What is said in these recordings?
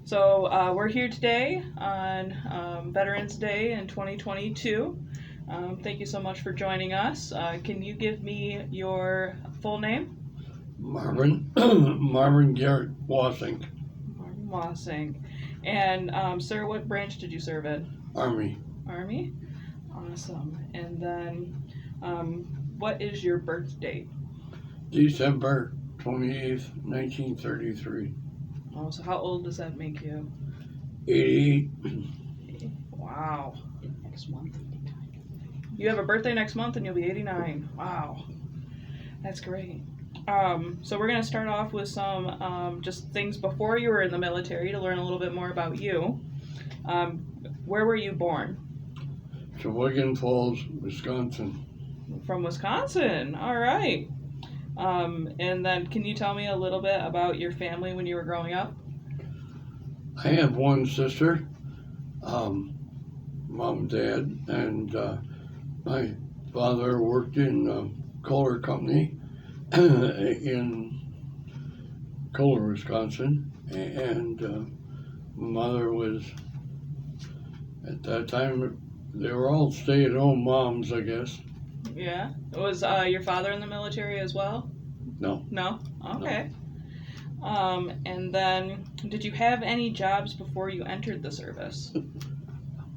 So we're here today on Veterans Day in 2022. Thank you so much for joining us. Can you give me your full name? Marvin, Marvin Garrett Wassink, Marvin Wassink. And sir, what branch did you serve in? Army, Army? Awesome. And then what is your birth date? December 28th, 1933. Oh, so how old does that make you? 88. Wow. Next month. You have a birthday next month and you'll be 89. Wow. That's great. So we're going to start off with some just things before you were in the military to learn a little bit more about you. Where were you born? Sheboygan Falls, Wisconsin. From Wisconsin. All right. And then can you tell me a little bit about your family when you were growing up? I have one sister, mom and dad, and my father worked in a coal company in Kohler, Wisconsin, and my mother was, at that time, they were all stay-at-home moms, I guess. Yeah. Was your father in the military as well? No. No? Okay. And then, did you have any jobs before you entered the service?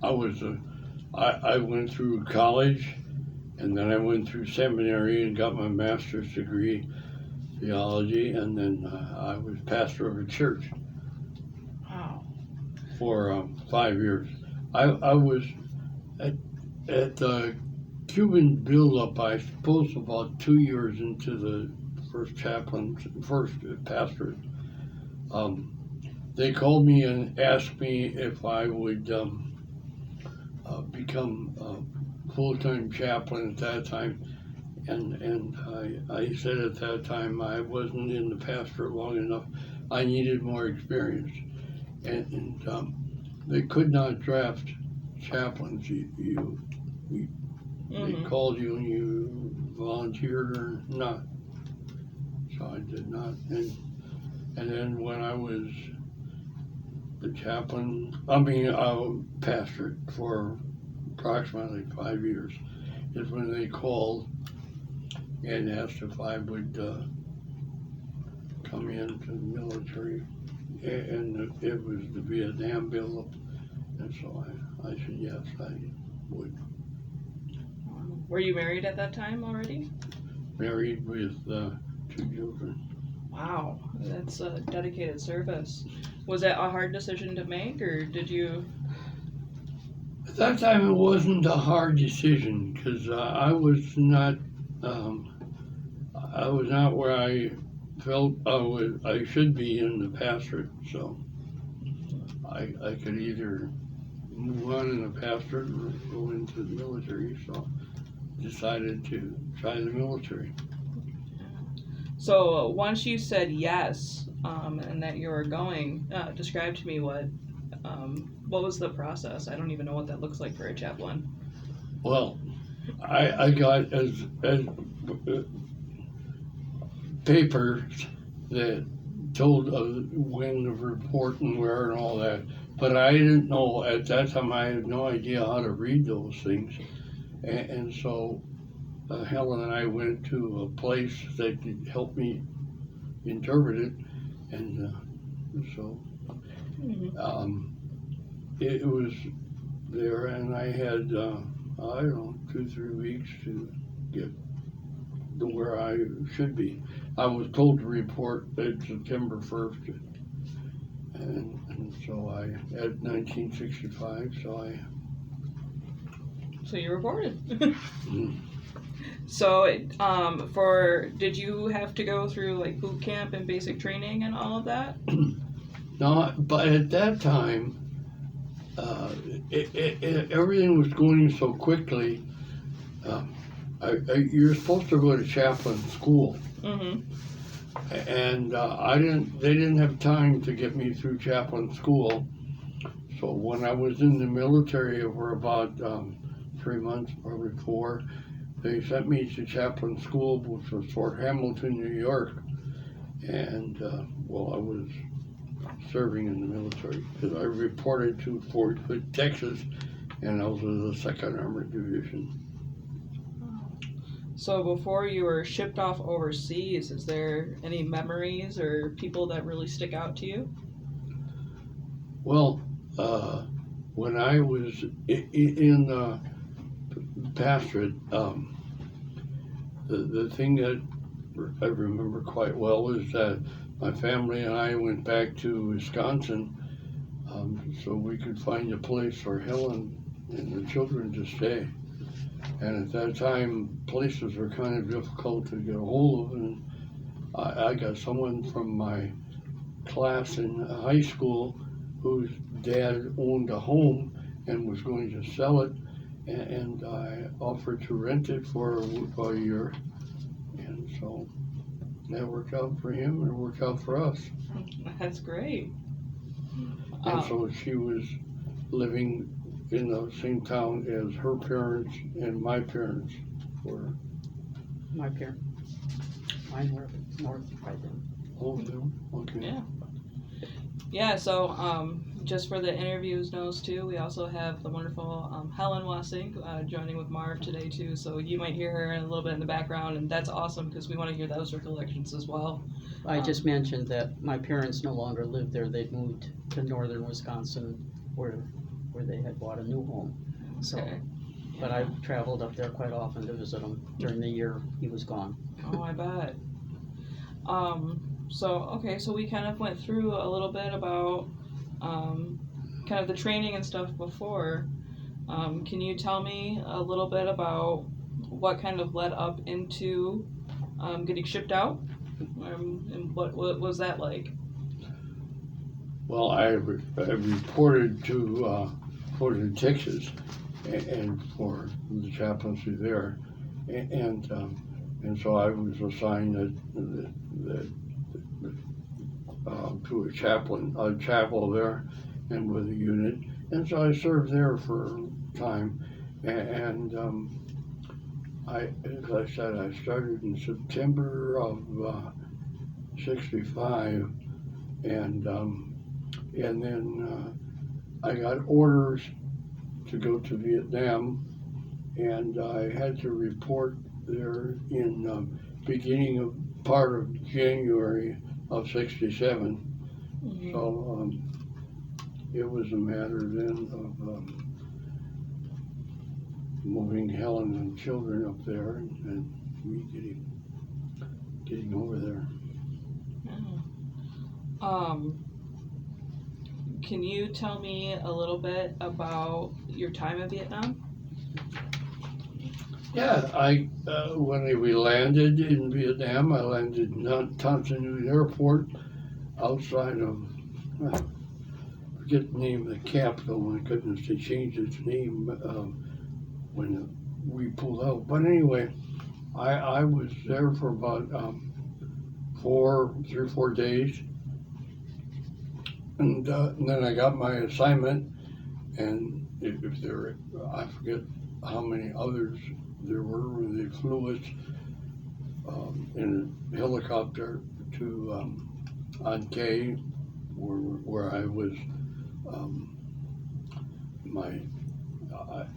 I went through college, and then I went through seminary and got my master's degree, theology, and then I was pastor of a church. Wow. For 5 years. I was at the Cuban build-up, I suppose, about 2 years into the first pastorate. They called me and asked me if I would become a full-time chaplain at that time, and I said at that time I wasn't in the pastorate long enough. I needed more experience, and they could not draft chaplains. They called you and you volunteered or not. So I did not. And then when I was the chaplain, pastor for approximately 5 years, is when they called and asked if I would come into the military. And it was the Vietnam buildup. And so I said yes, I would. Were you married at that time already? Married with 2 children. Wow, that's a dedicated service. Was that a hard decision to make, or did you? At that time, it wasn't a hard decision because I was not where I felt I should be in the pastorate. So I could either move on in the pastorate or go into the military. So decided to try the military. So once you said yes, and that you were going, describe to me what was the process? I don't even know what that looks like for a chaplain. Well, I got as papers that told when to report and where and all that, but I didn't know at that time. I had no idea how to read those things. And so Helen and I went to a place that could help me interpret it, and so it was there, and I had, I don't know, 2-3 weeks to get to where I should be. I was told to report at September 1st, and so at 1965, So you reported. So, did you have to go through like boot camp and basic training and all of that? No, but at that time, everything was going so quickly. You're supposed to go to chaplain school, and they didn't have time to get me through chaplain school. So when I was in the military for about 3 months, probably 4, they sent me to chaplain school, which was Fort Hamilton, New York. And I was serving in the military. Because I reported to Fort Hood, Texas, and I was in the 2nd Armored Division. So before you were shipped off overseas, is there any memories or people that really stick out to you? Well, when I was in pastorate, the thing that I remember quite well is that my family and I went back to Wisconsin so we could find a place for Helen and the children to stay. And at that time, places were kind of difficult to get a hold of, and I got someone from my class in high school whose dad owned a home and was going to sell it, and I offered to rent it for a year, and so that worked out for him and it worked out for us. That's great. And so she was living in the same town as her parents and my parents were. My parents. Mine were north by then. Oh, okay. Yeah. Yeah, so just for the interviews notes too, we also have the wonderful Helen Wassink joining with Marv today too, so you might hear her a little bit in the background, and that's awesome because we want to hear those recollections as well. I just mentioned that my parents no longer lived there. They'd moved to northern Wisconsin where they had bought a new home. So, Okay. but I traveled up there quite often to visit him during the year he was gone. Oh, I bet. So we kind of went through a little bit about kind of the training and stuff before. Can you tell me a little bit about what kind of led up into getting shipped out? And what was that like? Well, I reported to Fort Hood, Texas, and for the chaplaincy there, and so I was assigned to a chapel there, and with a unit, and so I served there for a time, and as I said, I started in September of '65, and then I got orders to go to Vietnam, and I had to report there in beginning of part of January of '67. Mm-hmm. So it was a matter then of moving Helen and children up there, and me getting over there. Can you tell me a little bit about your time in Vietnam? Yeah, when we landed in Vietnam, I landed in Tan Son Nhut Airport outside of, I forget the name of the capital. My goodness, they changed its name when we pulled out. But anyway, I was there for about 3 or 4 days. And then I got my assignment, and if there, I forget how many others there were, when they flew us in a helicopter to An where I was,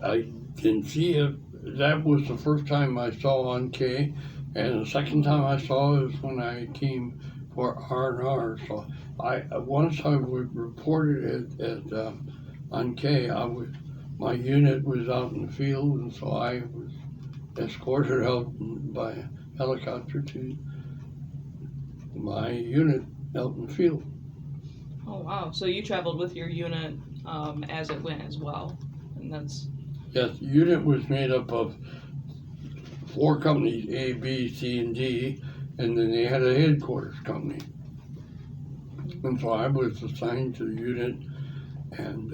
I didn't see it. That was the first time I saw An, and the second time I saw it was when I came for R&R. So once I reported at An, my unit was out in the field, and so I was escorted out by helicopter to my unit out in the field. Oh wow! So you traveled with your unit as it went as well, and that's. Yes, the unit was made up of 4 companies, A, B, C, and D, and then they had a headquarters company. And so I was assigned to the unit, and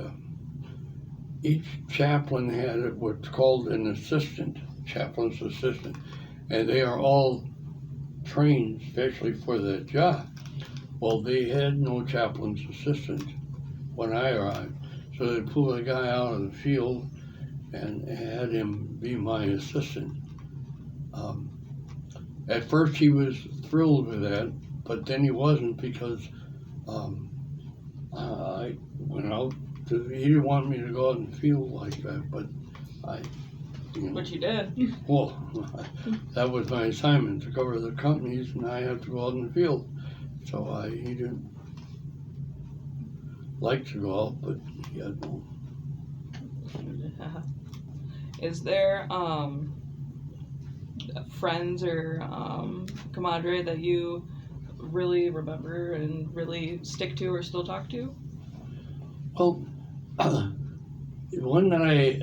each chaplain had what's called an assistant, chaplain's assistant, and they are all trained especially for that job. Well, they had no chaplain's assistant when I arrived, so they pulled a guy out of the field and had him be my assistant. At first he was thrilled with that, but then he wasn't, because I went out he didn't want me to go out in the field like that, but But you did. well, that was my assignment, to cover the companies, and I had to go out in the field. So he didn't like to go out, but he had no. Is there friends or compadre that you really remember and really stick to or still talk to? Well, one that I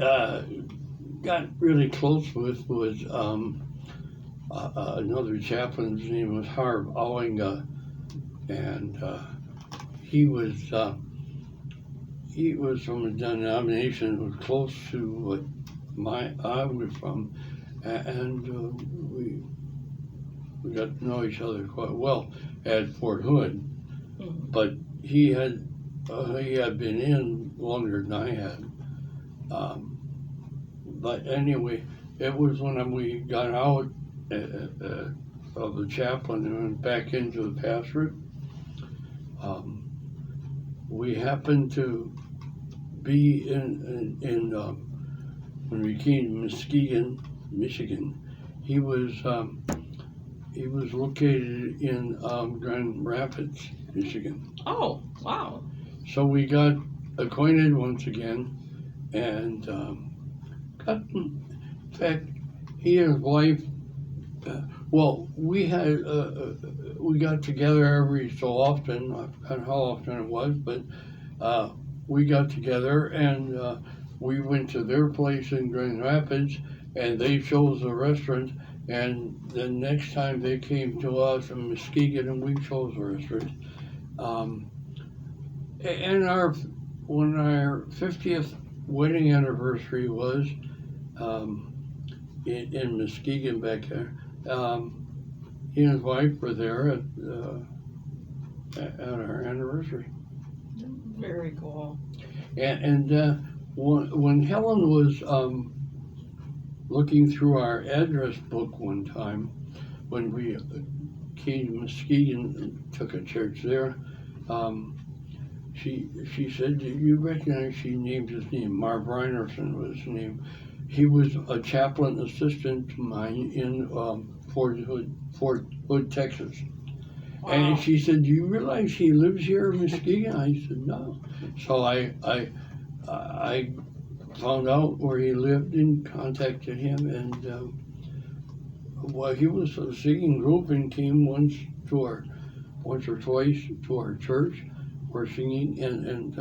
got really close with was another chaplain. His name was Harv Owinga, and he was from a denomination that was close to what I was from, and we got to know each other quite well at Fort Hood. Mm-hmm. But he had been in longer than I had. But anyway, it was when we got out of the chaplain and went back into the pastorate. We happened to be in when we came to Muskegon, Michigan. He was located in Grand Rapids, Michigan. Oh, wow. So we got acquainted once again, and in fact, he and his wife, we got together every so often. I forgot how often it was, but we got together and we went to their place in Grand Rapids, and they chose a restaurant. And the next time they came to us in Muskegon, and we chose a restaurant. And when our 50th wedding anniversary was in Muskegon back there, he and his wife were there at our anniversary. Very cool. And when Helen was looking through our address book one time, when we came to Muskegon and took a church there, she said, "Do you recognize?" She named his name. Marv Reinerson was his name. He was a chaplain assistant to mine in Fort Hood, Texas. Wow. And she said, "Do you realize he lives here in Muskegon?" I said, "No." So I found out where he lived and contacted him, and he was a singing group and came once or twice to our church. We're singing, and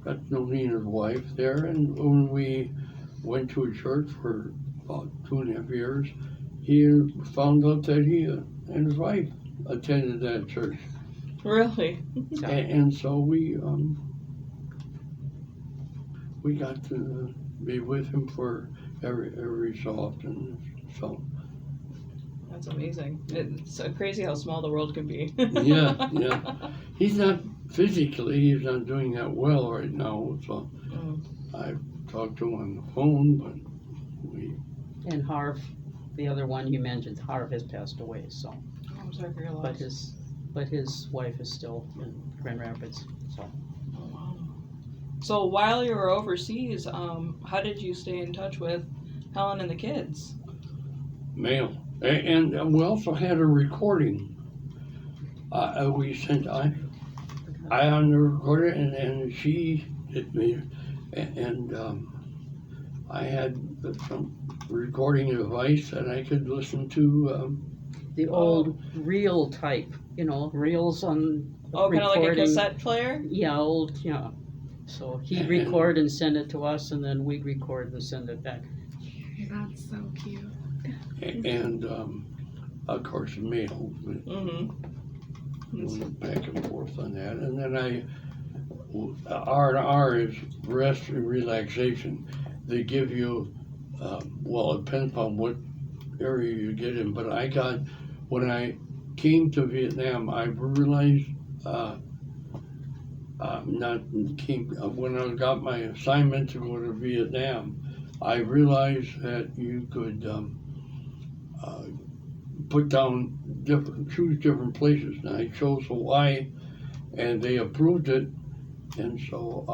got to know he and his wife there. And when we went to a church for about 2.5 years, he found out that he and his wife attended that church. Really? And so we got to be with him for every so often. So That's amazing. It's crazy how small the world can be. yeah. He's not not doing that well right now. So I talked to him on the phone, but And Harv, the other one you mentioned, Harv has passed away. So, I'm sorry for your loss. but his wife is still in Grand Rapids. So. Oh, wow. So while you were overseas, how did you stay in touch with Helen and the kids? mail. And we also had a recording. We sent I on the recorder, and she hit me, and I had some recording device that I could listen to. The old reel type, reels on Oh, kind of like a recording. cassette player? Yeah, old, yeah. So he'd record and send it to us, and then we'd record and send it back. That's so cute. And of course, mail. Mm-hmm. Went back and forth on that, and then R&R is rest and relaxation. They give you, it depends upon what area you get in, but when I came to Vietnam, I realized, when I got my assignment to go to Vietnam, I realized that you could choose different places. And I chose Hawaii, and they approved it, and so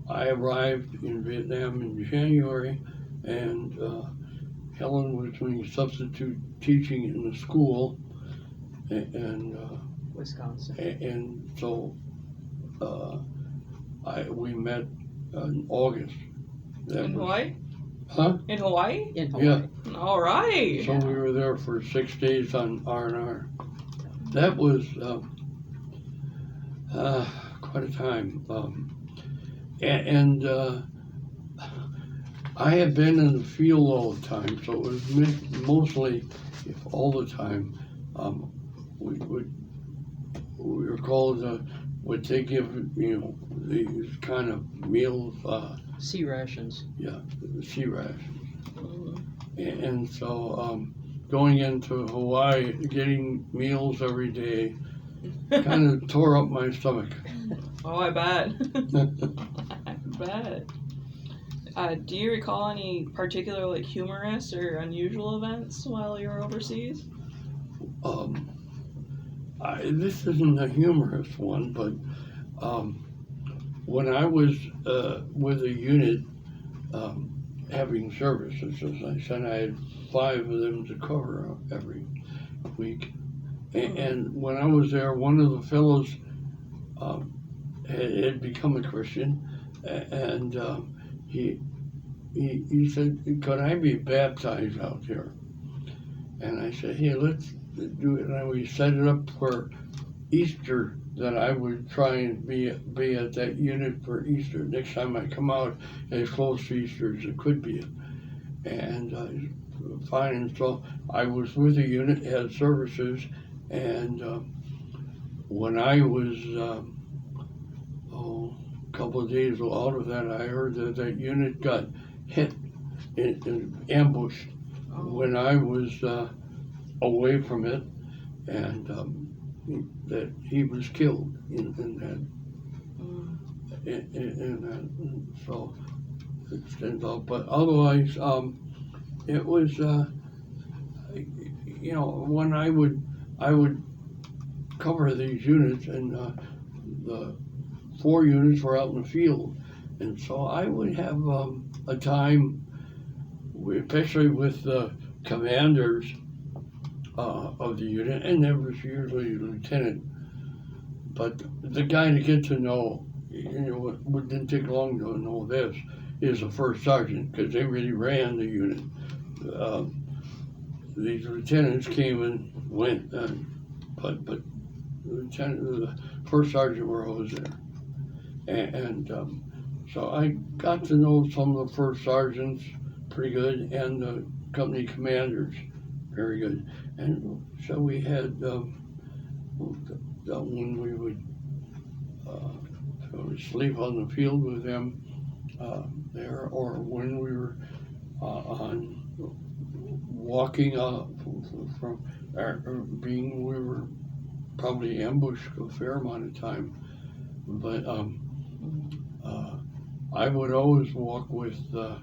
I arrived in Vietnam in January, and Helen was doing substitute teaching in the school, and Wisconsin. and so we met in August. In Hawaii? Huh? In Hawaii? In Hawaii. Yeah. All right. So we were there for 6 days on R&R. That was quite a time. And I had been in the field all the time, so it was mostly, if all the time, we were called, what they give, these kind of meals, Sea rations. yeah, sea rations. Mhm. And so going into Hawaii, getting meals every day, kind of tore up my stomach. Oh, I bet. I bet. Do you recall any particular like humorous or unusual events while you were overseas? This isn't a humorous one, but when I was with a unit having services, as I said, I had 5 of them to cover every week. And when I was there, one of the fellows had become a Christian, and he said, "Could I be baptized out here?" And I said, "Hey, let's do it." And we set it up for Easter, that I would try and be at that unit for Easter. Next time I come out, as close to Easter as it could be. And fine. And so I was with the unit, had services, and when I was a couple of days out of that, I heard that that unit got hit and ambushed when I was away from it, and that he was killed in that. In that, so it stands out. But otherwise, it was, when I would cover these units, and the 4 units were out in the field, and so I would have a time, especially with the commanders of the unit, and there was usually a lieutenant, but the guy to get to know, it didn't take long to know this, is the first sergeant, because they really ran the unit. These lieutenants came and went, but the first sergeant were always there. And so I got to know some of the first sergeants pretty good, and the company commanders very good. And so we had, when we would sleep on the field with them there, or when we were on walking from we were probably ambushed a fair amount of time. But I would always walk with the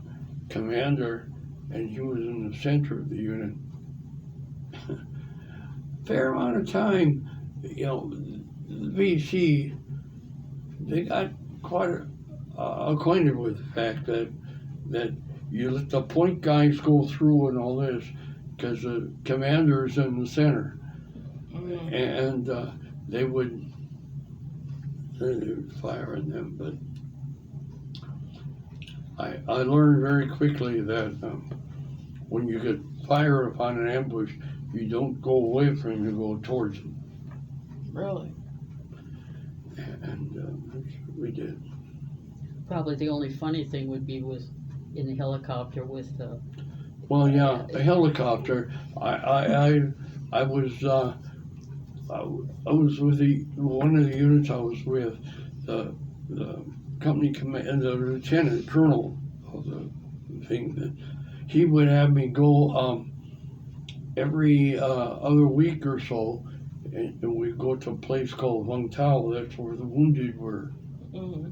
commander, and he was in the center of the unit. Fair amount of time, the VC, they got quite acquainted with the fact that you let the point guys go through and all this, because the commander's in the center. And they would fire on them, but I learned very quickly that when you get fired upon an ambush, you don't go away from him, you go towards him. Really? And that's what we did. Probably the only funny thing would be in the helicopter with Well, yeah, a helicopter. I was with one of the units I was with, the company command, the lieutenant colonel of the thing, that he would have me go every other week or so, and we'd go to a place called Vung Tau. That's where the wounded were. Mm-hmm.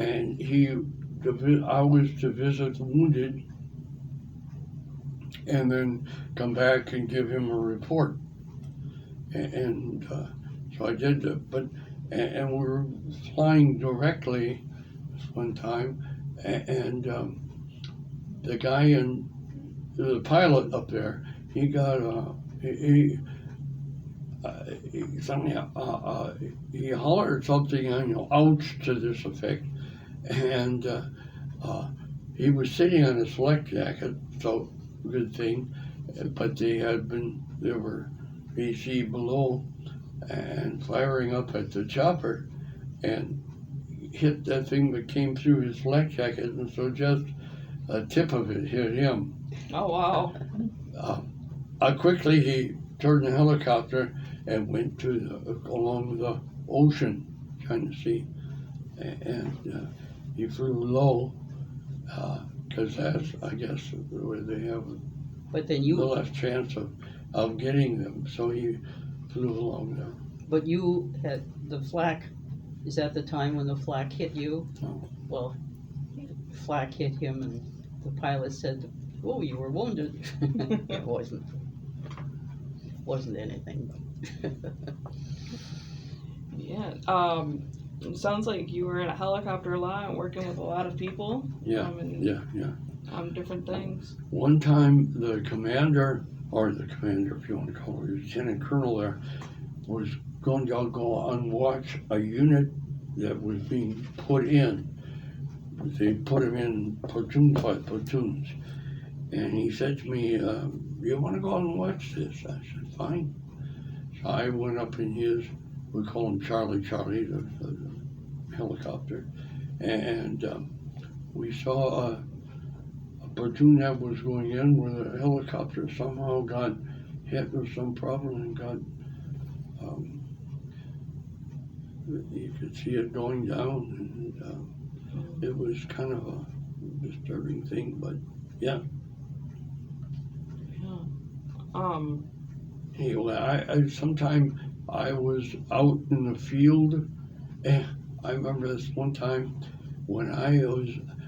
And I was to visit the wounded, and then come back and give him a report. And So I did that, and we were flying directly this one time, and the guy the pilot up there, he got he hollered something, ouch, to this effect, and he was sitting on his flak jacket, so good thing, but they were AC below and firing up at the chopper and hit that thing that came through his flak jacket, and so just a tip of it hit him. Oh, wow. Quickly he turned the helicopter and went along the ocean trying to see, and he flew low because that's, I guess, where they have But then the less chance of getting them, so he flew along there. But you had the flak, is that the time when the flak hit you? No. Well, flak hit him and the pilot said, "Oh, you were wounded." It wasn't anything. Yeah. It sounds like you were in a helicopter a lot and working with a lot of people. Yeah, And, yeah. different things. One time the commander, if you want to call it, Lieutenant Colonel there, was going to go and watch a unit that was being put in. They put him in platoons. And he said to me, you want to go out and watch this? I said, fine. So I went up in his, we call him Charlie, the helicopter. And we saw a platoon that was going in where the helicopter somehow got hit with some problem and got, you could see it going down, and it was kind of a disturbing thing, but yeah. Anyway, I sometime I was out in the field, and I remember this one time when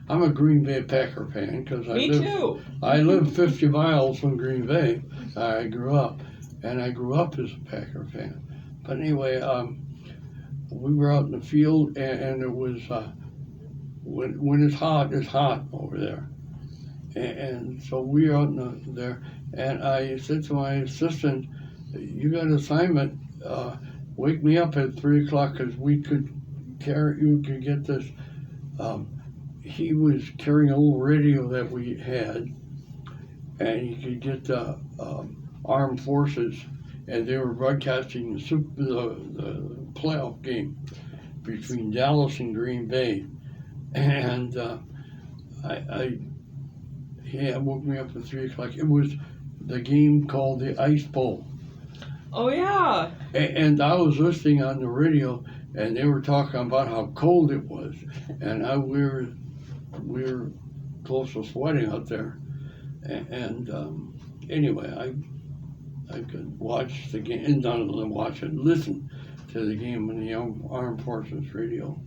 I'm a Green Bay Packer fan because I lived 50 miles from Green Bay. I grew up, and I grew up as a Packer fan. But anyway, we were out in the field, and it was when it's hot over there, and so we were out there. And I said to my assistant, "You got an assignment. Wake me up at 3 o'clock because you could get this." He was carrying a little radio that we had, and he could get the armed forces, and they were broadcasting the playoff game between Dallas and Green Bay, and he woke me up at 3 o'clock. It was the game called the Ice Bowl. Oh yeah. And I was listening on the radio, and they were talking about how cold it was, and we were close to sweating out there. And anyway, I could watch the game, and not only watch it, listen to the game on the Armed Forces radio.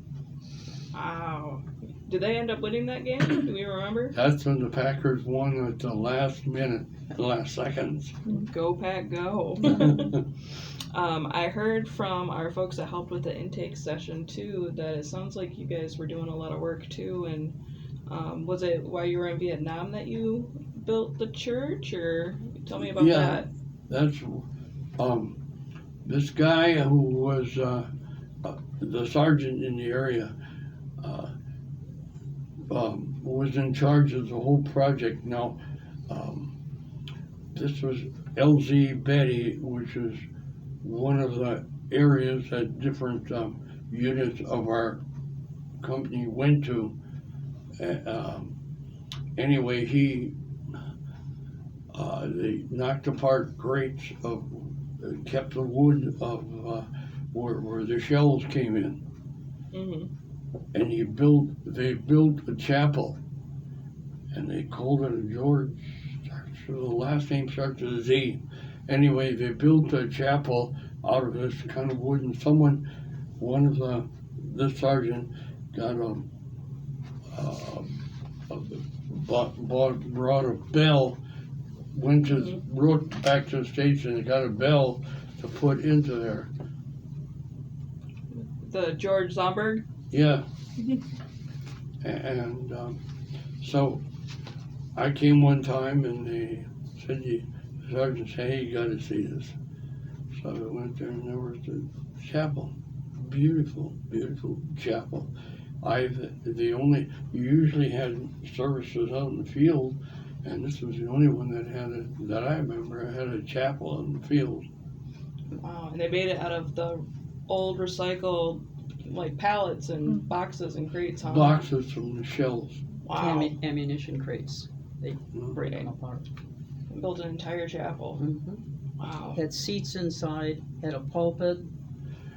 Wow. Did they end up winning that game? Do we remember? That's when the Packers won at the last minute, the last seconds. Go Pack, go. I heard from our folks that helped with the intake session too that it sounds like you guys were doing a lot of work too. And was it while you were in Vietnam that you built the church, or tell me about that? That's this guy who was the sergeant in the area. Was in charge of the whole project. Now, this was LZ Betty, which is one of the areas that different units of our company went to. Anyway, they knocked apart crates kept the wood of where the shells came in. Mm-hmm. And they built a chapel, and they called it a George, the last name starts with a Z. Anyway, they built a chapel out of this kind of wood, and one of the sergeant got brought a bell, wrote back to the station and got a bell to put into there. the George Zomberg? Yeah. And so I came one time and they said, the sergeant said, hey, you got to see this. So I went there and there was the chapel. Beautiful, beautiful chapel. You usually had services out in the field, and this was the only one that I remember had a chapel in the field. Wow, and they made it out of the old recycled, like, pallets and boxes and crates, huh? Boxes from the shelves. Wow. Ammunition crates. They break them apart. Built an entire chapel. Mm-hmm. Wow. Had seats inside, had a pulpit,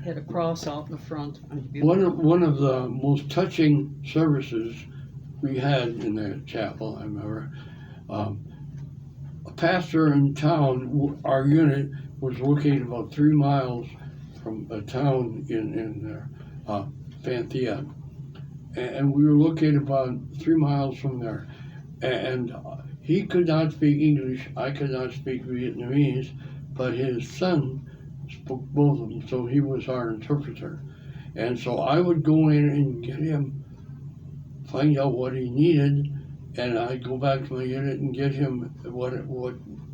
had a cross out in the front. One of the most touching services we had in that chapel, I remember, a pastor in town, our unit was located about 3 miles from a town in Fanthia, and we were located about 3 miles from there, and he could not speak English, I could not speak Vietnamese, but his son spoke both of them, so he was our interpreter. And so I would go in and get him, find out what he needed, and I'd go back to my unit and get him what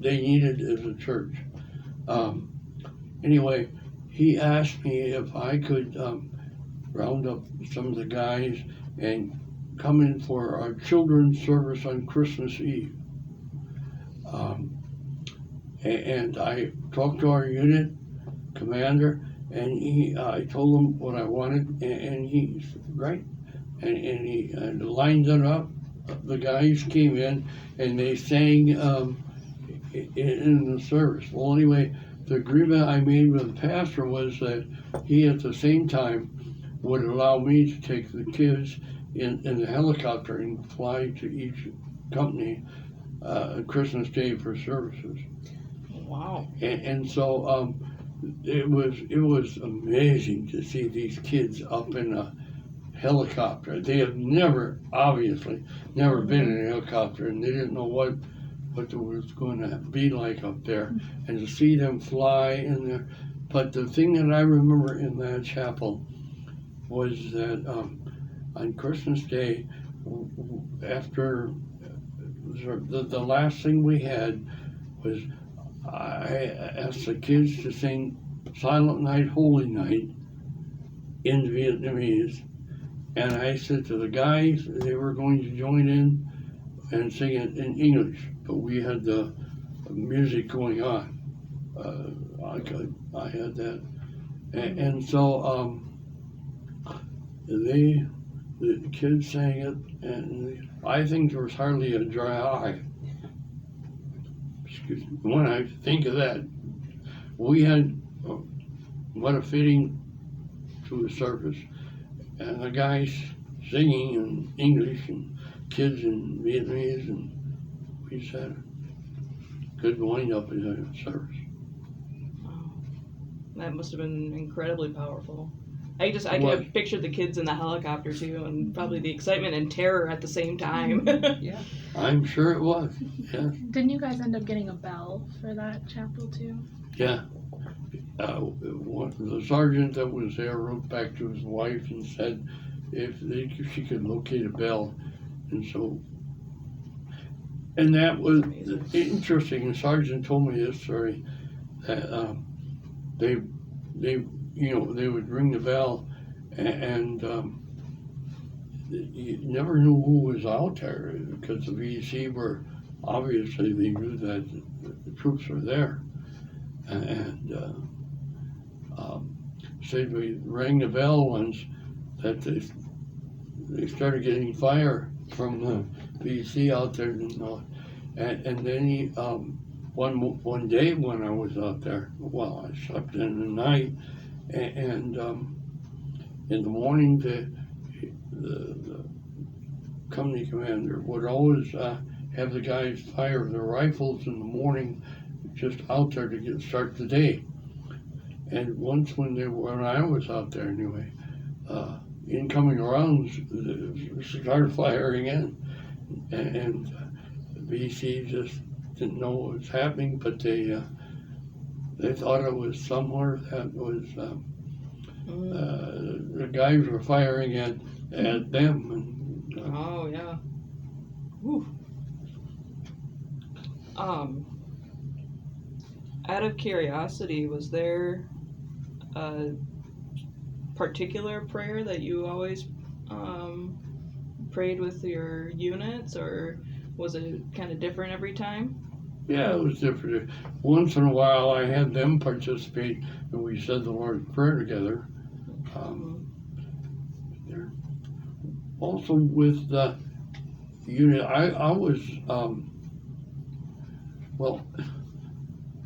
they needed as a church. Anyway, he asked me if I could round up some of the guys and come in for our children's service on Christmas Eve. And I talked to our unit commander, and I told him what I wanted, and he said, right. And he lined it up. The guys came in, and they sang in the service. Well, anyway, the agreement I made with the pastor was that he, at the same time, would allow me to take the kids in the helicopter and fly to each company Christmas Day for services. Wow. And so it was amazing to see these kids up in a helicopter. They have obviously never been in a helicopter, and they didn't know what it was going to be like up there, and to see them fly in there. But the thing that I remember in that chapel was that on Christmas Day, after the last thing we had was I asked the kids to sing Silent Night, Holy Night in Vietnamese, and I said to the guys they were going to join in and sing it in English, but we had the music going on. I had that, and so the kids sang it, and I think there was hardly a dry eye. Excuse me. When I think of that, we had what a fitting to the service, and the guys singing in English and kids in Vietnamese, and we had a good wind up in the service. Wow. That must have been incredibly powerful. I can picture the kids in the helicopter too, and probably the excitement and terror at the same time. Yeah. I'm sure it was. Yeah. Didn't you guys end up getting a bell for that chapel too? Yeah. The sergeant that was there wrote back to his wife and said if she could locate a bell, and so. And that was interesting. The sergeant told me this story that they would ring the bell, and you never knew who was out there because the VC were obviously they knew that the troops were there, and said we rang the bell once that they started getting fire from the VC out there, and then one day when I was out there, well, I slept in the night. And in the morning, the company commander would always have the guys fire their rifles in the morning, just out there to start the day. And once when I was out there anyway, incoming rounds started firing in, and BC just didn't know what was happening, but they thought it was somewhere that was guys were firing at them. And, Oh yeah. Whew. Out of curiosity, was there a particular prayer that you always prayed with your units, or was it kind of different every time? yeah, it was different. Once in a while, I had them participate, and we said the Lord's Prayer together. There. Also with the unit, I was well.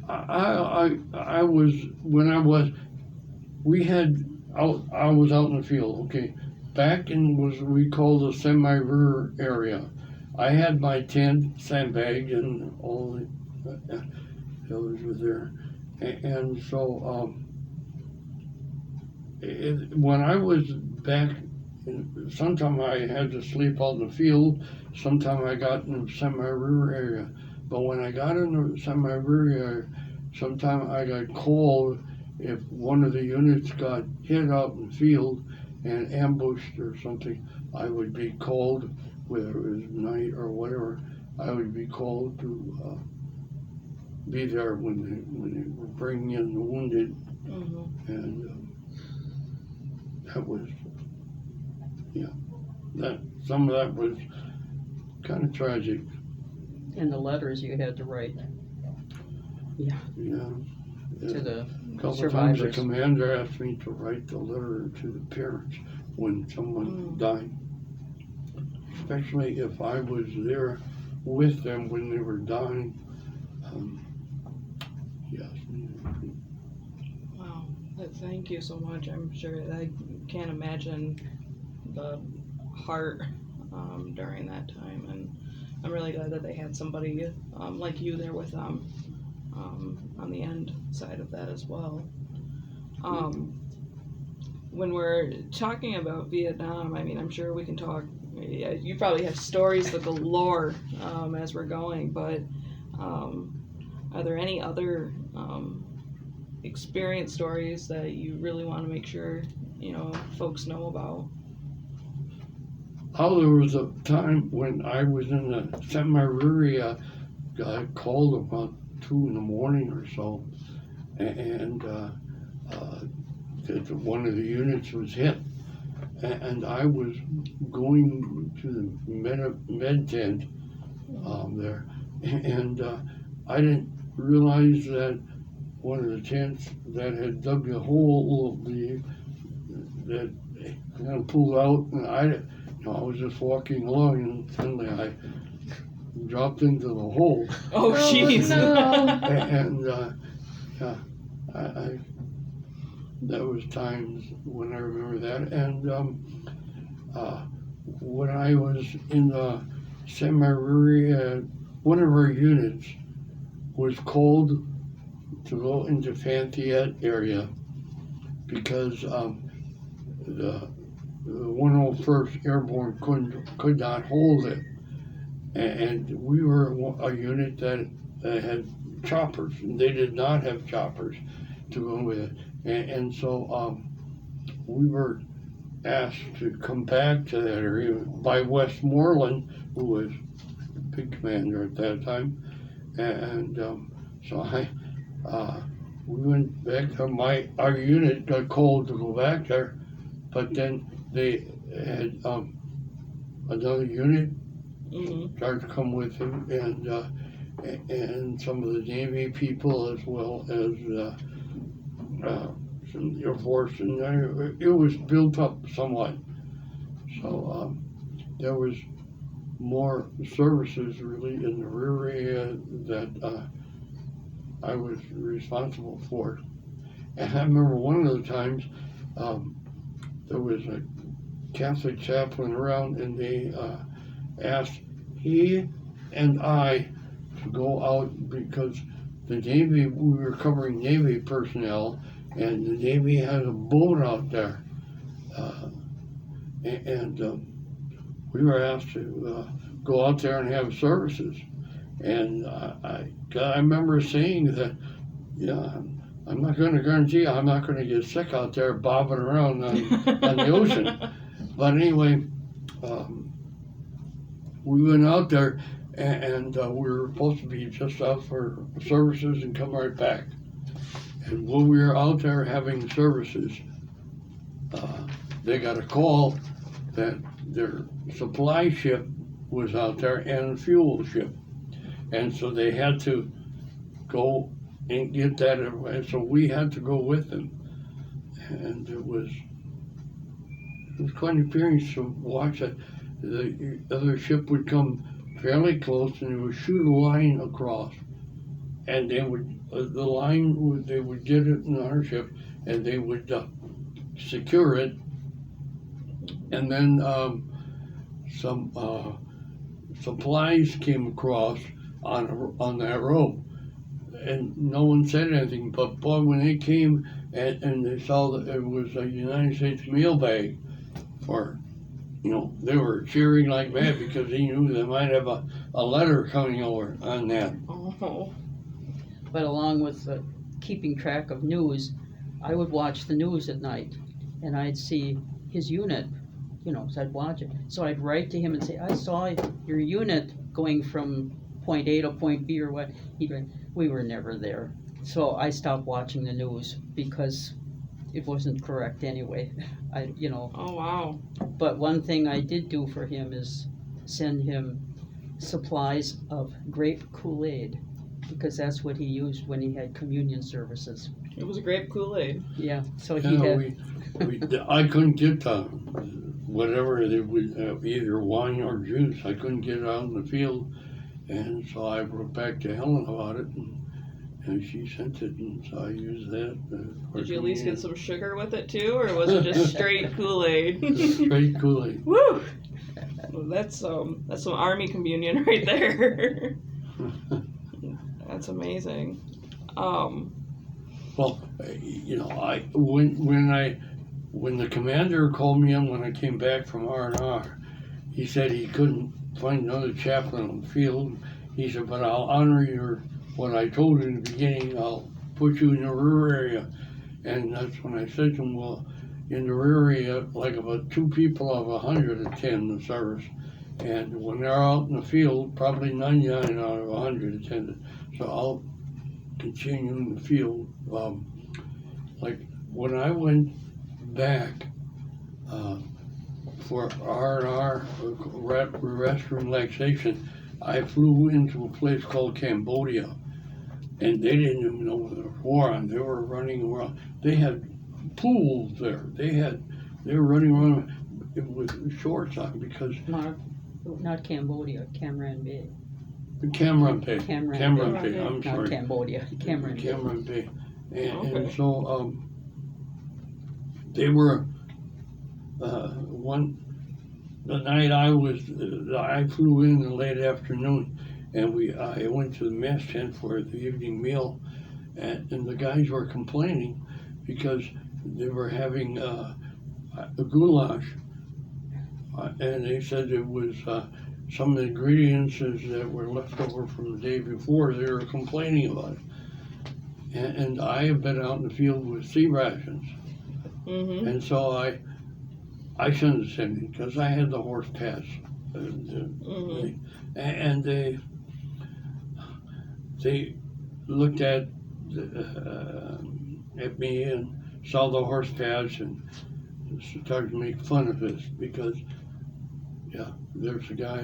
I was when I was we had out I was out in the field, okay, back in was we called the semi-rural area. I had my tent sandbagged and all the others were there, and so when I was back, sometime I had to sleep out in the field, sometime I got in the semi-rural area. But when I got in the semi-rural area, sometime I got called if one of the units got hit out in the field and ambushed or something. I would be called, whether it was night or whatever, I would be called to be there when they were bringing in the wounded. And that was, that some of that was kind of tragic. And the letters you had to write. Yeah. To the A couple survivors. times the commander asked me to write the letter to the parents when someone died. Especially if I was there with them when they were dying. Yes. Wow. Thank you so much. I'm sure I can't imagine the heart during that time, and I'm really glad that they had somebody like you there with them on the end side of that as well. When we're talking about Vietnam, I mean, I'm sure we can talk. Yeah, you probably have stories with the galore as we're going, but are there any other experience stories that you really want to make sure folks know about? Oh, there was a time when I was in the semi-rural area, I called about 2 in the morning or so, and that one of the units was hit, and I was going to the med tent there, and I didn't realize that one of the tents that had dug a hole, that kind of pulled out, and I was just walking along, and suddenly I dropped into the hole. Oh, jeez. And I that was times when I remember that. And when I was in the semi-rural, one of our units was called to go into Fayette area because the 101st Airborne could not hold it, and we were a unit that had choppers, and they did not have choppers to go with it, and so we were asked to come back to that area by Westmoreland, who was the big commander at that time, and so we went back to our unit got called to go back there, but then they had another unit started to come with him, and some of the Navy people as well as some Air Force, and it was built up somewhat. So there was more services really in the rear area that I was responsible for. And I remember one of the times there was a Catholic chaplain around, and they asked he and I to go out because the Navy, we were covering Navy personnel, and the Navy had a boat out there, and we were asked to go out there and have services. And I remember saying that, I'm not going to guarantee I'm not going to get sick out there bobbing around on the ocean. But anyway, we went out there, and we were supposed to be just out for services and come right back. And when we were out there having services, they got a call that their supply ship was out there and a fuel ship. And so they had to go and get that, and so we had to go with them. And it was quite an experience to watch it. The other ship would come fairly close and they would shoot a line across. And they would, they would get it in our ship and they would secure it. And then some supplies came across on that rope. And no one said anything, but boy, when they came and they saw that it was a United States mail bag, or, you know, they were cheering like mad because they knew they might have a letter coming over on that. Oh. But along with keeping track of news, I would watch the news at night, and I'd see his unit, you know, so I'd watch it. So I'd write to him and say, I saw your unit going from point A to point B or what. He'd write, we were never there. So I stopped watching the news because it wasn't correct anyway. You know. Oh, wow. But one thing I did do for him is send him supplies of grape Kool-Aid, because that's what he used when he had communion services. It was a grape Kool-Aid. Yeah, so he Yeah, I couldn't get whatever they would, either wine or juice. I couldn't get it out in the field, and so I wrote back to Helen about it, and she sent it, and so I used that. Did you at least get some sugar with it too, or was it just straight Kool-Aid? Straight Kool-Aid. Woo! Well, that's some Army communion right there. That's amazing. Well, you know, when the commander called me in when I came back from R&R, he said he couldn't find another chaplain on the field. He said, but I'll honor what I told you in the beginning. I'll put you in the rear area. And that's when I said to him, well, in the rear area, like about 2 people out of 100 attend the service. And when they're out in the field, probably 99 out of 100 attended. So I'll continue in the field. Like when I went back for R&R, rest and relaxation, I flew into a place called Cambodia, and they didn't even know what there was war on. They were running around. They had pools there. They were running around with shorts on because not Cambodia, Cam Bay. Cam Bay. Cam Bay. I'm sorry. Not Cambodia, Cam Bay. And, Okay. and so they were the night I flew in the late afternoon, and I went to the mess tent for the evening meal, and the guys were complaining because they were having a goulash, and they said it was some of the ingredients that were left over from the day before. They were complaining about it. And I have been out in the field with sea rations. Mm-hmm. And so I shouldn't have said it because I had the horse pass. And they looked at me and saw the horse pass and started to make fun of this because, yeah, there's a guy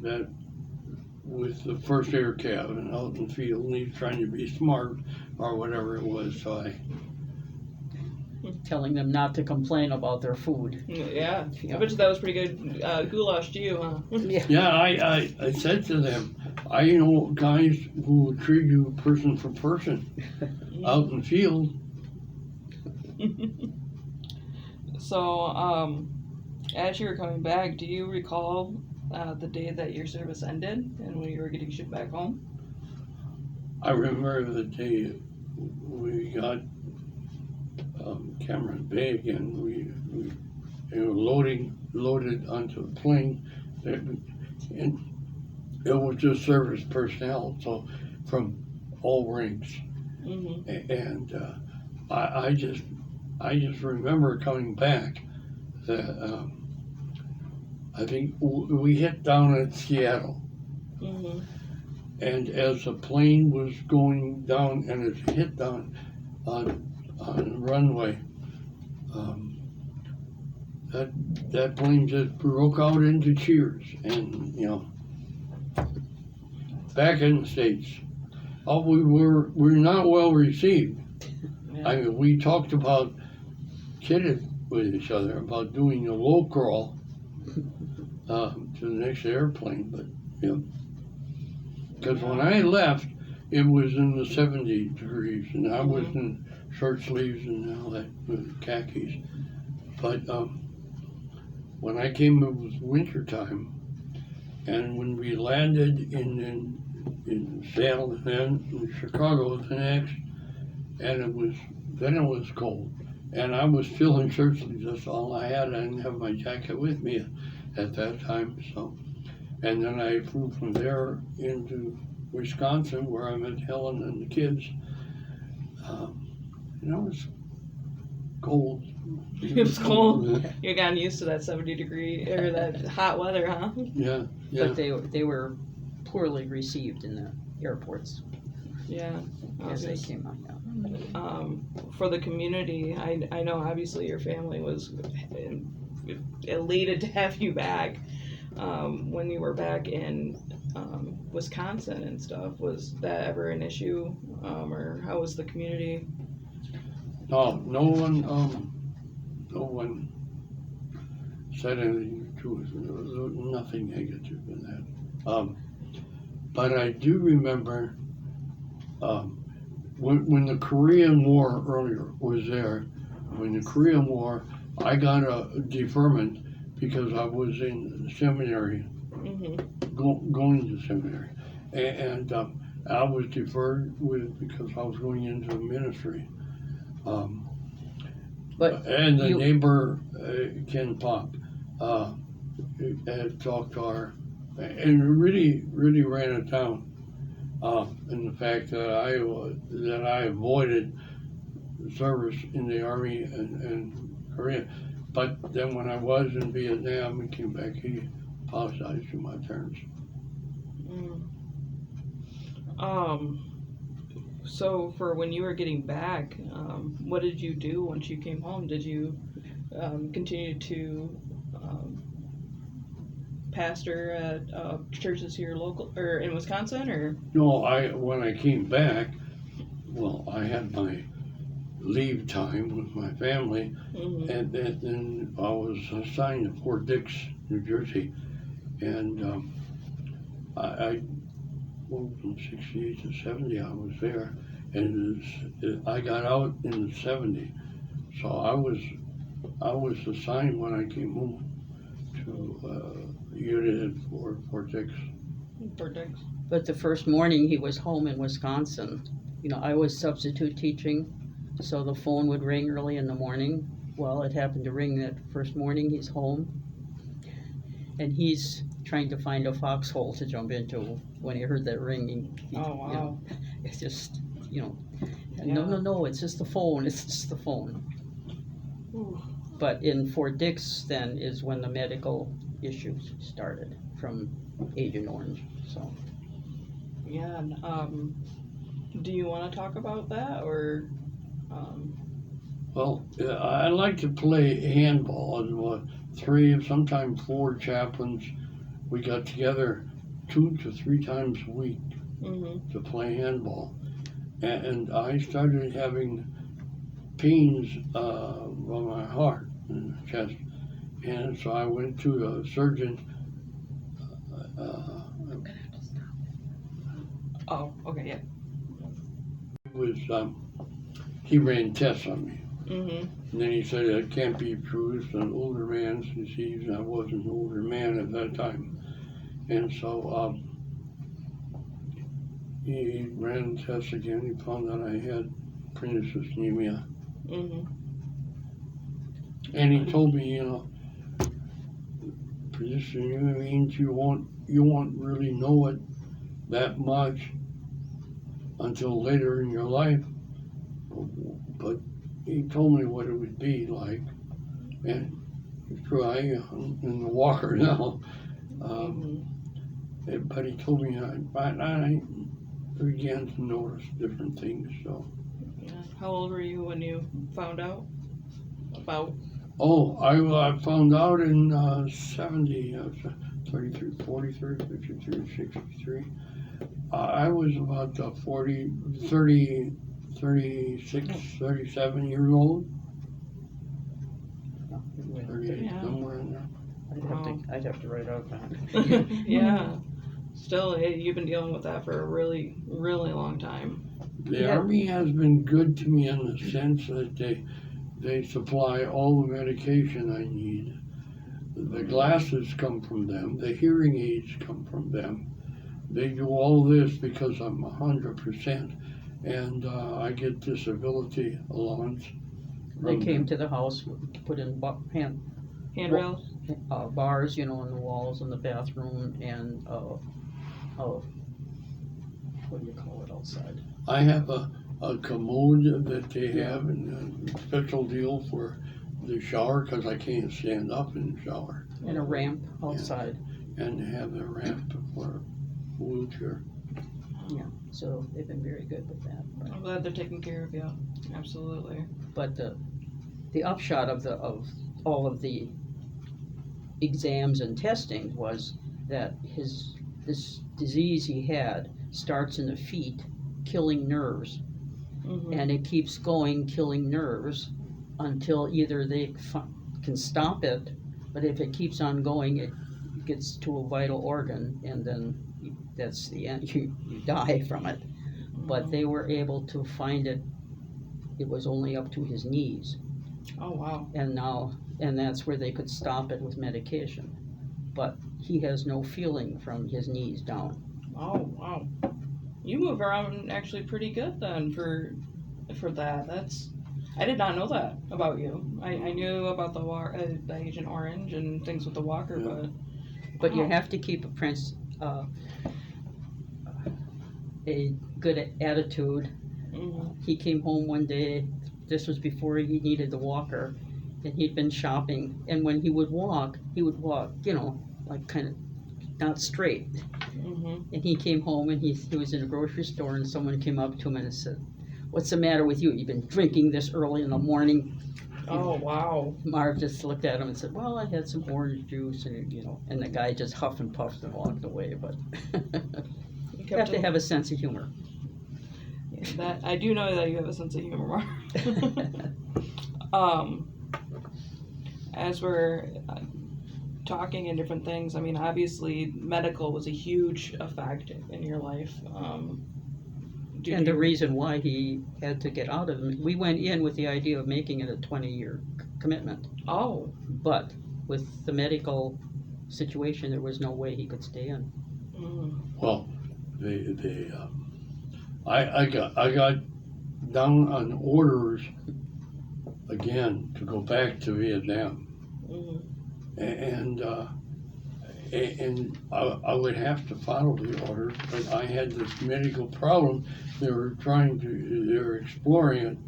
that with the first air cabin out in the field, and he's trying to be smart or whatever it was. So telling them not to complain about their food. Yeah, I bet you that was pretty good goulash to you, huh? yeah, I said to them, I know guys who will treat you person for person out in the field. So, as you were coming back, do you recall the day that your service ended and when you were getting shipped back home? I remember the day we got Cameron Bay again. We were loaded onto the plane, and it was just service personnel, so from all ranks. Mm-hmm. And I just remember coming back I think we hit down at Seattle. Mhm. And as the plane was going down and it hit down on the runway, that plane just broke out into cheers. And, you know, back in the States, we're not well received. Yeah. I mean, we talked about kidding with each other about doing a low crawl to the next airplane, but you know, because when I left, it was in the 70 degrees, and I was in short sleeves and all that with khakis. But when I came, it was winter time, and when we landed in Seattle and then in Chicago the next, and it was cold, and I was still in shirt sleeves. That's all I had. I didn't have my jacket with me at that time. So, and then I flew from there into Wisconsin, where I met Helen and the kids. And it was cold. It was cold. You're gotten used to that 70-degree or that hot weather, huh? Yeah, yeah. But they were poorly received in the airports Yeah. as they came out. Yeah. For the community, I know obviously your family was elated to have you back. When you were back in Wisconsin and stuff, was that ever an issue, or how was the community? No one said anything to us. There was nothing negative in that. But I do remember when the Korean War earlier was there. When the Korean War, I got a deferment because I was in the seminary, going to seminary, and I was deferred because I was going into the ministry. And the neighbor, Ken Pop, had talked to her and really ran it down. And the fact that I avoided service in the Army and Korea. But then when I was in Vietnam and came back, he apologized to my parents. So for when you were getting back, what did you do once you came home? Did you continue to pastor at churches here local or in Wisconsin, or? No, when I came back, well, I had my leave time with my family, and then I was assigned to Fort Dix, New Jersey, and I moved from 68 to 70. I was there, and I got out in 70, so I was assigned when I came home to unit at Fort Dix. Fort Dix. But the first morning he was home in Wisconsin, you know, I was substitute teaching, so the phone would ring early in the morning. Well, it happened to ring that first morning. He's home, and he's trying to find a foxhole to jump into when he heard that ringing. Oh, wow. You know, it's just, you know, Yeah. no, it's just the phone. It's just the phone. Ooh. But in Fort Dix, then, is when the medical issues started from Agent Orange. So. Yeah. Do you want to talk about that, or? Well, I like to play handball, and 3, sometimes 4 chaplains, we got together 2 to 3 times a week to play handball, and I started having pains on my heart and chest, and so I went to a surgeon. Oh, okay, yeah. He ran tests on me. Mhm. And then he said it can't be true. It's an older man's disease, and I wasn't an older man at that time. And so he ran tests again. He found that I had pernicious anemia. And he told me, you know, pernicious anemia means you won't really know it that much until later in your life. But he told me what it would be like, and It's true, I in the walker now. But he told me I began to notice different things. So. Yeah. How old were you when you found out about? Oh, I found out in 70, 33, 43, 53, 63. I was about 30, 36, 37 years old. 38, Yeah. somewhere in there. I'd have to write out that. Yeah. Still, you've been dealing with that for a really, really long time. The Yeah. Army has been good to me in the sense that they supply all the medication I need. The glasses come from them. The hearing aids come from them. They do all this because I'm 100%, and I get disability allowance. They from came them. to the house, put in Handrails. bars, you know, on the walls in the bathroom, and what do you call it outside? I have a commode that they have, and a special deal for the shower because I can't stand up in the shower, And a ramp outside. and they have a ramp for wheelchair. So they've been very good with that. I'm glad they're taking care of you. Absolutely. But the upshot of all of the exams and testing was that this disease he had starts in the feet, killing nerves, and it keeps going, killing nerves, until either they can stop it, but if it keeps on going, it gets to a vital organ, and then that's the end. You die from it. But they were able to find it. It was only up to his knees. Oh wow. And that's where they could stop it with medication. But he has no feeling from his knees down. Oh wow. You move around actually pretty good then for that. I did not know that about you. I knew about the Agent Orange and things with the walker, Yeah. But you Wow. have to keep a good attitude. He came home one day. This was before he needed the walker, and he'd been shopping. And when he would walk, you know, like kind of not straight. And he came home, and he was in a grocery store, and someone came up to him and said, "What's the matter with you? You've been drinking this early in the morning." Oh wow. Marv just looked at him and said, "Well, I had some orange juice," and and the guy just huffed and puffed and walked away. But you have to have a sense of humor. That I do know that you have a sense of humor. As we're talking and different things, I mean, obviously, medical was a huge effect in your life. And the reason why he had to get out of it, we went in with the idea of making it a 20-year commitment. Oh. But with the medical situation, there was no way he could stay in. Well, I got down on orders again to go back to Vietnam, and I would have to follow the orders, but I had this medical problem. They were exploring it,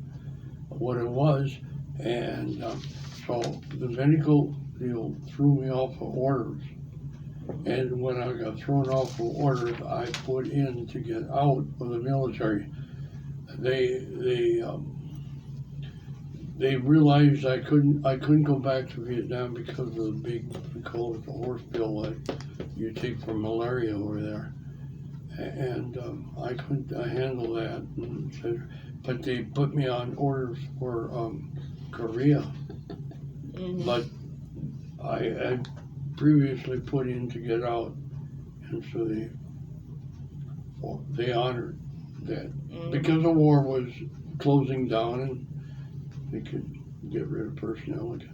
what it was, and so the medical deal threw me off of orders. And when I got thrown off of orders, I put in to get out of the military. They realized I couldn't go back to Vietnam because of the big, we call it the horse pill that you take for malaria over there. And I couldn't handle that. And said, but they put me on orders for Korea. But I previously put in to get out, and so they honored that because the war was closing down and they could get rid of personnel, I guess.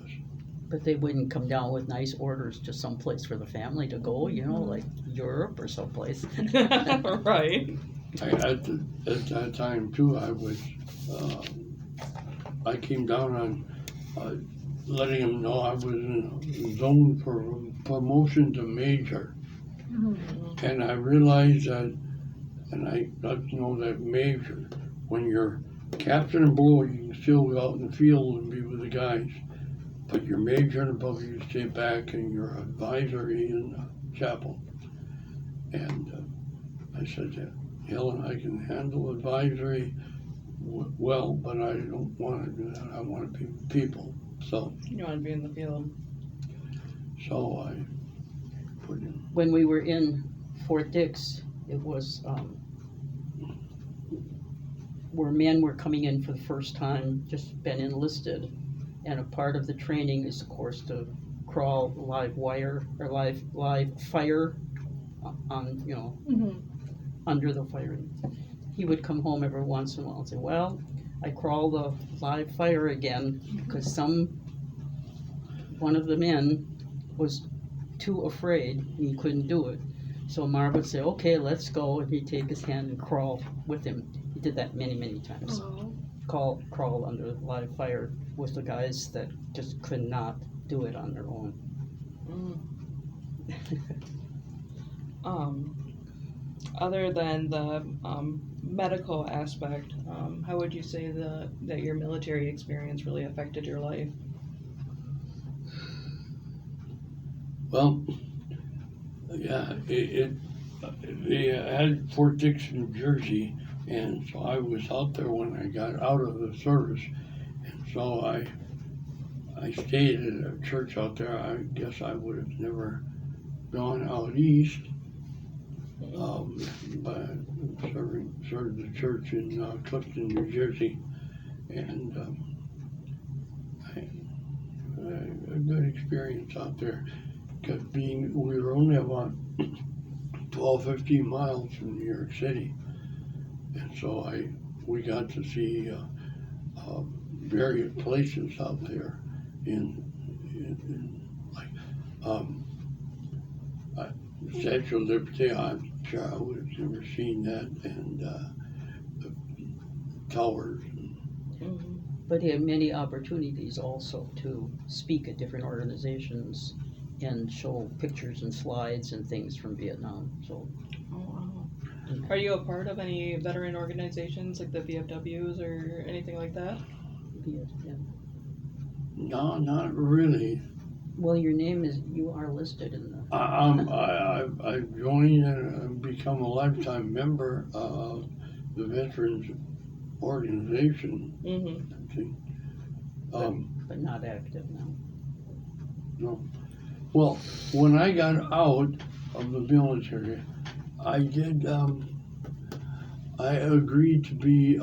But they wouldn't come down with nice orders to someplace for the family to go, like Europe or someplace. Right. At that time too, I came down on letting them know I was in a zone for promotion to major. And I realized that, and I got to know that major, when you're captain and below, you can still go out in the field and be with the guys. But your major and above you stay back in your advisory in the chapel. And I said to Helen, I can handle advisory well, but I don't want to do that. I want to be with people. So You want to be in the field. I put in. When we were in Fort Dix, it was where men were coming in for the first time, just been enlisted, and a part of the training is, of course, to crawl live wire or live fire on, Mm-hmm. under the fire. He would come home every once in a while and say, well, I crawl the live fire again because one of the men was too afraid and he couldn't do it. So Marv would say, okay, let's go, and he'd take his hand and crawl with him. He did that many, many times. Oh. Crawl under live fire with the guys that just could not do it on their own. Other than the medical aspect, how would you say that your military experience really affected your life? Well, yeah, they had Fort Dix, New Jersey, and so I was out there when I got out of the service, and so I stayed at a church out there. I guess I would have never gone out east, but served the church in Clifton, New Jersey, and I had a good experience out there. Because we were only about 12, 15 miles from New York City, and so we got to see various places out there in Statue of Liberty. I'm sure I would have never seen that, and the towers. But he had many opportunities also to speak at different organizations and show pictures and slides and things from Vietnam. So, Oh, wow. Are you a part of any veteran organizations like the VFWs or anything like that? yeah. No, not really. Well, you are listed in the. I joined and become a lifetime member of the Veterans Organization. I think. But not active now. No. Well, when I got out of the military, I did. I agreed to be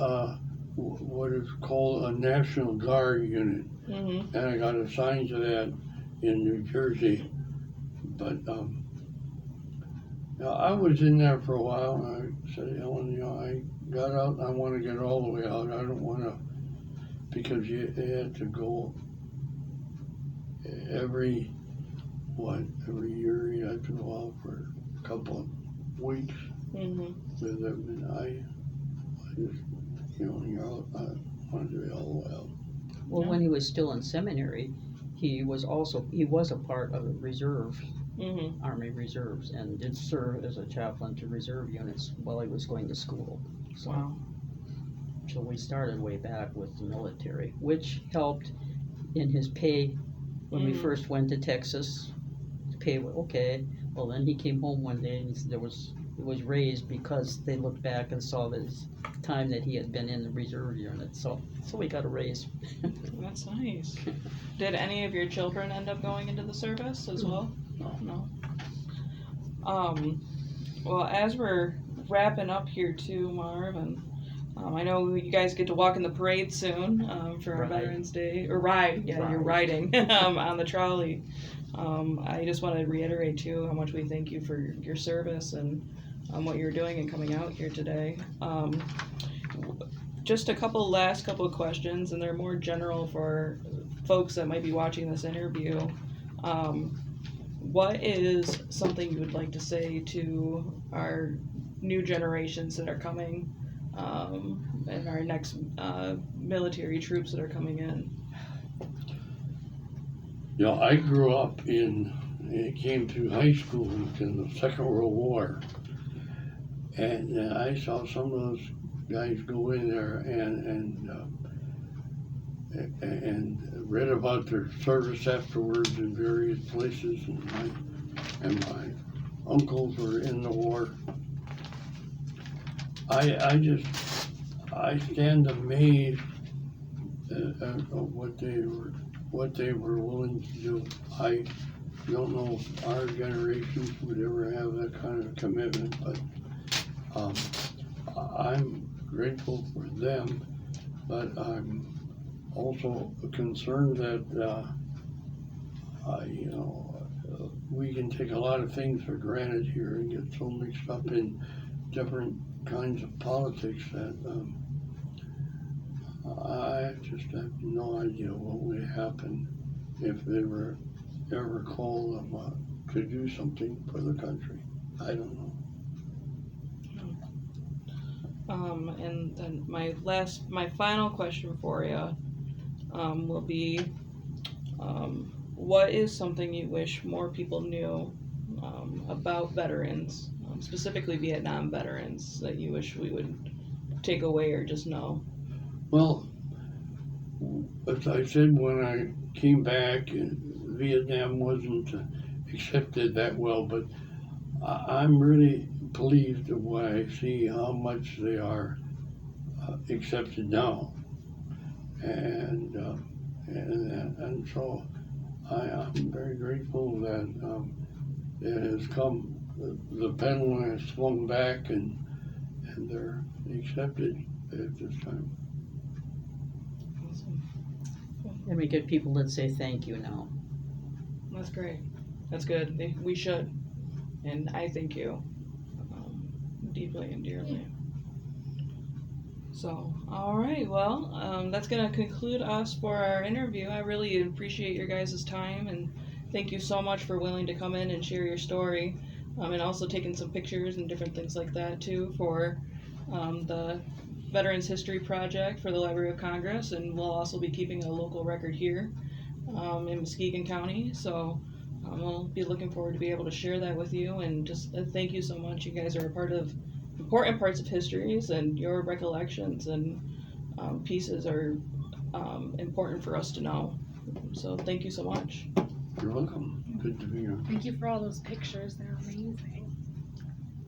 what is called a National Guard unit, and I got assigned to that in New Jersey. But I was in there for a while, and I said, Ellen, I got out, and I want to get all the way out. I don't want to, because you had to go every year. You had to go out for a couple of weeks with them, and I just, you're out. I wanted to be all the way out. Well, when he was still in seminary, he was a part of the reserve, Army Reserves, and did serve as a chaplain to reserve units while he was going to school. So, Wow. So we started way back with the military, which helped in his pay when we first went to Texas. His pay was okay. Well, then he came home one day and it was raised because they looked back and saw this time that he had been in the reserve unit. So we got a raise. That's nice. Did any of your children end up going into the service as well? No. Well, as we're wrapping up here too, Marv, and I know you guys get to walk in the parade soon for our Veterans Day, or ride. Yeah, you're riding on the trolley. I just want to reiterate too how much we thank you for your service and what you're doing and coming out here today. Just last couple of questions, and they're more general for folks that might be watching this interview. What is something you would like to say to our new generations that are coming, and our next military troops that are coming in? I grew up came through high school in the Second World War, and I saw some of those guys go in there, and and read about their service afterwards in various places, and my uncles were in the war. I stand amazed at what they were willing to do. I don't know if our generations would ever have that kind of commitment, but I'm grateful for them, but I'm also concerned that we can take a lot of things for granted here and get so mixed up in different kinds of politics that I just have no idea what would happen if they were ever called to do something for the country. I don't know. And then my final question for you will be, what is something you wish more people knew about veterans, specifically Vietnam veterans, that you wish we would take away or just know? Well, as I said, when I came back, Vietnam wasn't accepted that well, but I'm really pleased when I see how much they are accepted now, and so I'm very grateful that it has come. The pendulum has swung back, and they're accepted at this time. Awesome. And we get people that say thank you now. That's great. That's good. We should, and I thank you deeply and dearly. So, all right. Well, that's going to conclude us for our interview. I really appreciate your guys' time, and thank you so much for willing to come in and share your story, and also taking some pictures and different things like that too for the Veterans History Project for the Library of Congress, and we'll also be keeping a local record here in Muskegon County. So we'll be looking forward to be able to share that with you, and just thank you so much. You guys are a part of important parts of histories, and your recollections and pieces are important for us to know. So thank you so much. You're welcome. Good to be here. Thank you for all those pictures. They're amazing.